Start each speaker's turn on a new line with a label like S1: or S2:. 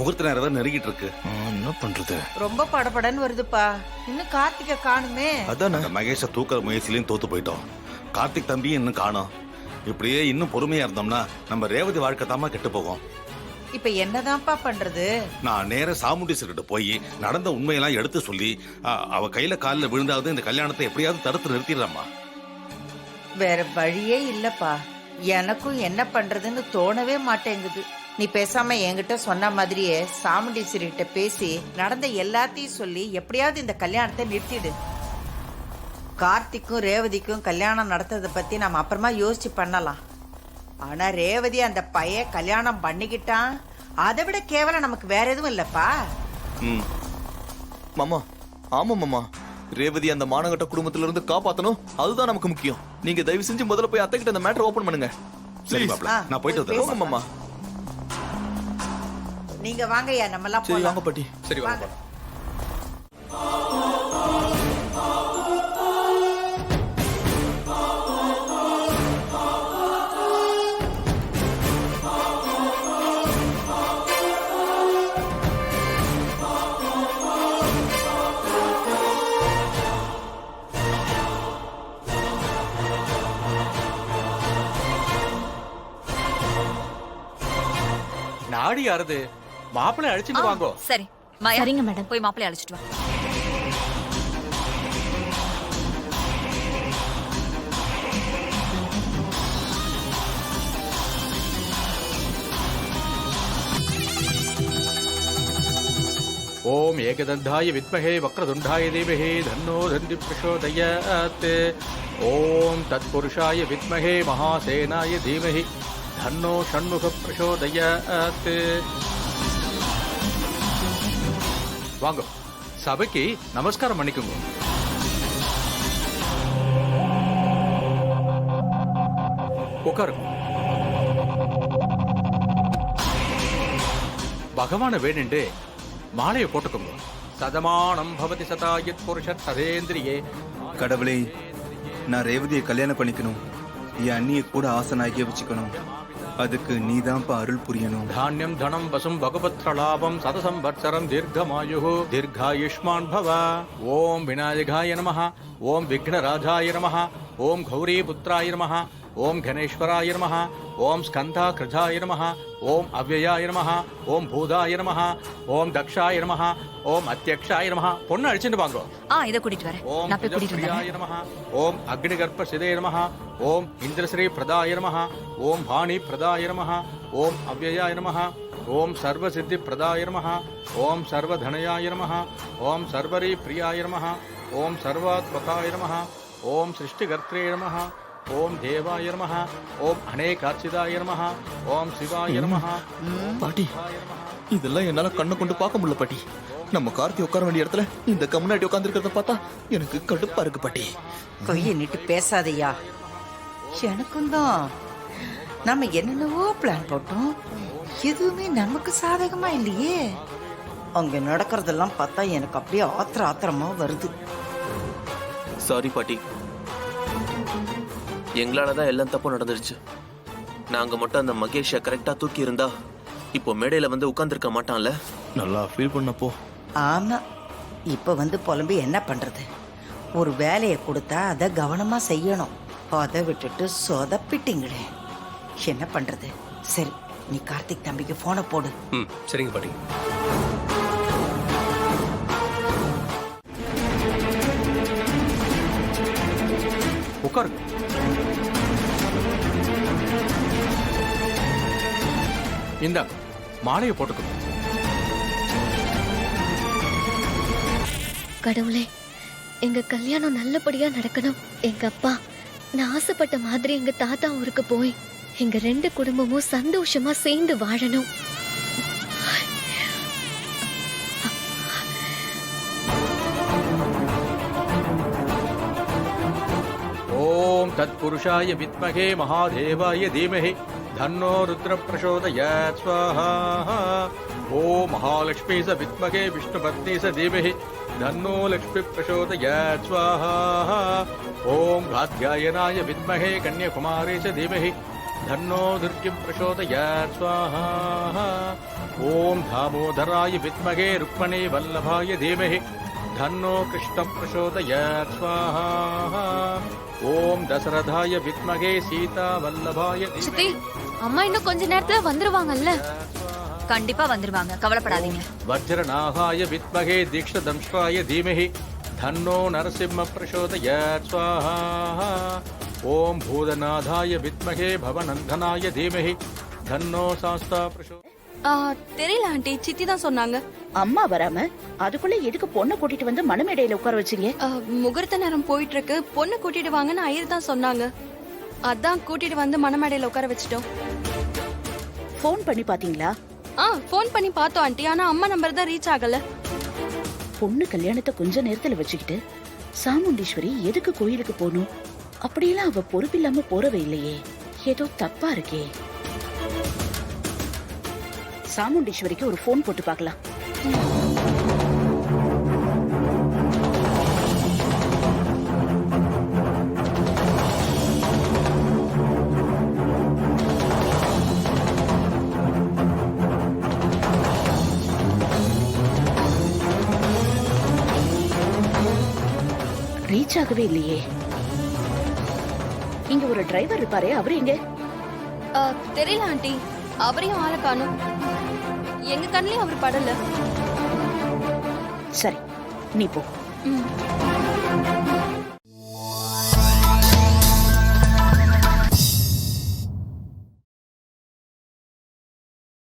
S1: முகூர்த்த நேரம் வேற நெருங்கிட்டு இருக்கு.
S2: என்ன பண்றது?
S3: ரொம்ப படபடன்னு வருதுப்பா. இன்னும் கார்த்திகை காணுமே.
S2: அதானே
S1: அந்த மகேஷ தூக்குற முயற்சியிலையும் தோத்து போயிட்டோம். கார்த்திக் தம்பியும் இன்னும் காணோம். இப்படியே இன்னும் பொறுமையா இருந்தோம்னா நம்ம ரேவதி வாழ்க்கை தாமா கெட்டு போகும்.
S3: இப்ப என்னதான்ப்பா பண்றது?
S1: நான் நேர சாமுண்டீஸ்வர்கிட்ட போய் நடந்த உண்மையெல்லாம் எடுத்து சொல்லி அவ கையில காலில் விழுந்தாவது இந்த கல்யாணத்தை எப்படியாவது தடுத்து நிறுத்திடுறாம்மா.
S3: வேற வழியே இல்லப்பா. எனக்கும் என்ன பண்றதுன்னு தோணவே மாட்டேங்குது. நீ பேசாம என்கிட்ட சொன்ன மாதிரியே சாமுண்டீஸ்வரி கிட்ட பேசி நடந்த எல்லாத்தையும் சொல்லி எப்படியாவது இந்த கல்யாணத்தை நிறுத்திடு. கார்த்திக்கும் ரேவதிக்கும் கல்யாணம் நடத்ததை பத்தி நம்ம அப்புறமா யோசிச்சு பண்ணலாம். ஆனா ரேவதி அந்த பையன் கல்யாணம் பண்ணிக்கிட்டான், அதை விட கேவலம் நமக்கு வேற எதுவும் இல்லப்பா.
S2: மாமா, ஆமா மாமா, ரேவதி அந்த மானகட்ட குடும்பத்துல இருந்து காப்பாத்தணும், அதுதான் நமக்கு முக்கியம். நீங்க தயவு செஞ்சு முதல்ல போய் அத்தை கிட்ட அந்த மேட்டர் ஓபன் பண்ணுங்க.
S1: சரி மாப்ள, நான் போயிட்டு வந்துடுறேன்.
S2: மாமா
S3: நீங்க வாங்கய்யா, நம்ம எல்லாம்
S2: சரி
S3: போலாம்.
S2: வாங்க பாட்டி.
S1: சரி வாங்க.
S4: நாடி யாரது? மாப்பிள்ளை அழைச்சிட்டு வாங்கோ.
S5: சரி மாயா, சரிங்க மேடம், போய் மாப்பிள்ளை அழைச்சிட்டு வா.
S4: ஓம் ஏகதந்தாய வித்மஹே வக்ரதுண்டாய தீமஹி தன்னோ தந்தி பிரசோதயாத். ஓம் தத்புருஷாய வித்மஹே மகாசேனாய தீமஹி தன்னோ ஷண்முக பிரசோதயாத். வாங்க, சபைக்கு நமஸ்காரம் பண்ணிக்கோங்க. உட்காருங்க. பகவான வேணுண்டு மாலையை போட்டுக்கோங்க. சதமானம் பவதி சதாயத் புருஷத் சதேந்திரியே.
S6: கடவுளே, நான் ரேவதியை கல்யாணம் பண்ணிக்கணும், என் அண்ணியை கூட ஆசனாகிய வச்சுக்கணும். அதுக்கு நீதான்ப்பா அருள் புரியணும்.
S4: தானியம் தனம் வசும் பகுபத்ர லாபம் சதசம் வத்சரம் தீர்க்கமாயு தீர்காயுஷ்மான் பவ. ஓம் விநாயகாய நமஹ. ஓம் விக்னராஜாய நமஹ. ஓம் கௌரி புத்திராய நமஹ. ஓம் கணேஸ்வராய நமஹ. ஓம் ஸ்கந்தாகிருஜாய நமஹ. ஓம் அவ்யயாய நமஹ. ஓம் பூதாய நமஹ. ஓம் தக்ஷாய நமஹ. ஓம் அத்தியக்ஷாய நமஹ. பொண்ணு அழிச்சுட்டு வாங்கோ.
S5: இத கூட்டிட்டு வரேன்.
S4: ஓம்
S5: நான் போய் கூட்டிட்டு
S4: பிரியாய
S5: வரேன்.
S4: நமஹ. ஓம் அக்னிகர்ப்ப சிதே நமஹ. ஓம் இந்திரஸ்ரீ பிரதாய நமஹ. ஓம் வாணி பிரதாய நமஹ. ஓம் அவ்யயாய நமஹ. ஓம் சர்வசித்தி பிரதாய நமஹ. ஓம் சர்வதனயாய நமஹ. ஓம் சர்வரி பிரியாய நமஹ. ஓம் சர்வாத்மகாய நமஹ. ஓம் சிருஷ்டிகர்த்ரே நமஹ. ஓம் தேவாய நமஹ. ஓம் அநேகாட்சிதாய நமஹ. ஓம் சிவாய நமஹ.
S2: பாட்டி, இதெல்லாம் என்னால கண்ணை கொண்டு பார்க்க முடியல பாட்டி. நம்ம கார்த்தி உட்கார வேண்டிய இடத்துல இந்த கம்முனாட்டி உட்கார்ந்து இருக்கிறத பார்த்தா எனக்கு கடுப்பா இருக்கு பாட்டி.
S3: கொய்ய நிட்டு பேசாதையா. எனக்கும் தான் நம்ம என்னென்னவோ பிளான் போட்டோம், எதுவுமே நமக்கு சாதகமா இல்லையே. அங்க நடக்கிறதெல்லாம் பார்த்தா எனக்கு அப்படியே ஆத்திரமா வருது.
S7: சாரி பாட்டி, எங்களாலதான் எல்லாம் தப்பு நடந்துருச்சு. நாங்க மட்டும் அந்த மகேஷை கரெக்டா தூக்கி இருந்தா இப்போ மேடையில வந்து உட்கார்ந்துருக்க மாட்டான்ல.
S2: நல்லா ஃபீல் பண்ணப்போ.
S3: ஆமா, இப்ப வந்து புலம்பி என்ன பண்றது? ஒரு வேலையை கொடுத்தா அதை கவனமா செய்யணும். அதை விட்டுட்டு சொதப்பிட்டீங்களே, என்ன பண்றது? சரி, நீ கார்த்திக் தம்பிக்கு போனை போடு.
S4: சரிங்க பாட்டி. உட்காருங்க. இந்தாங்க, மாலையை போட்டுக்கணும்.
S8: கடவுளே, எங்க கல்யாணம் நல்லபடியா நடக்கணும். எங்க அப்பா நான் ஆசைப்பட்ட மாதிரி எங்க தாத்தா ஊருக்கு போய் எங்க 2 குடும்பமும் சந்தோஷமா சேர்ந்து வாழணும்.
S4: ஓம் தத்புருஷாய வித்மஹே மகாதேவாய தீமஹி தன்னோ ருத்ர பிரசோதயாத் ஸ்வாஹா. ஓம் மகாலட்சுமி ச வித்மஹே விஷ்ணுபத்னி ச தீமஹி தன்னோ லக்ஷ்மி பிரசோதயாத் ஸ்வாஹா. ஓம் காத்யாயனாய வித்மஹே கன்யாகுமாரி ச தீமஹி धन्नो दुर्गिं प्रचोदयात् स्वाहा ॐ दामोदराय विद्महे रुक्मणे वल्लभाय धीमहि धन्नो कृष्णं प्रचोदयात् स्वाहा ॐ दशरथाय विद्महे सीता वल्लभाय
S8: சித்தி அம்மா இன்னும் கொஞ்ச நேரத்துல வந்துருவாங்கல்ல
S5: கண்டிப்பா வந்துருவாங்க, கவலைப்படாதீங்க.
S4: वज्रनाभाय विद्महे दीक्षदंष्ट्राय धीमहि धन्नो नरसिंह प्रचोदयात् स्वाहा ॐ भूतनाथाय विद्महे भवनन्दनाय धीमहि धन्नो शास्ता प्रचोदयात्
S9: தெரியல ஆண்டி, சித்தி தான் சொன்னாங்க.
S10: அம்மா வராம அதுக்குள்ள எதுக்கு பொண்ணை கூட்டிட்டு வந்து மணமேடையில உட்கார வச்சீங்க?
S9: முகூர்த்த நேரம் போயிட்டு இருக்கு, பொண்ணு கூட்டிட்டு வாங்கன்னு ஐயர் தான் சொன்னாங்க. அதான் கூட்டிட்டு வந்து மணமேடையில உட்கார வச்சிட்டோம்.
S10: ஃபோன் பண்ணி பாத்தீங்களா?
S9: ஃபோன் பண்ணி பார்த்தோம் ஆண்டி, ஆனா அம்மா நம்பர் தான் ரீச் ஆகல.
S10: பொண்ணு கல்யாணத்தை கொஞ்ச நேரத்துல வச்சுக்கிட்டு சாமுண்டீஸ்வரி எதுக்கு கோயிலுக்கு போகணும்? அப்படியெல்லாம் அவ பொறுப்பில்லாம போறவே இல்லையே, ஏதோ தப்பா இருக்கே. சாமுண்டீஸ்வரிக்கு ஒரு ஃபோன் போட்டு பார்க்கலாம். ரீச் ஆகவே இல்லையே. இங்க ஒரு டிரைவர் இருப்பாரே, அவரு எங்க?
S9: தெரியல ஆண்டி, அவரையும் ஆளை காணும். எங்க கண்ணிலையும் அவர் படல.
S10: சரி, நீ போ.
S9: ம்.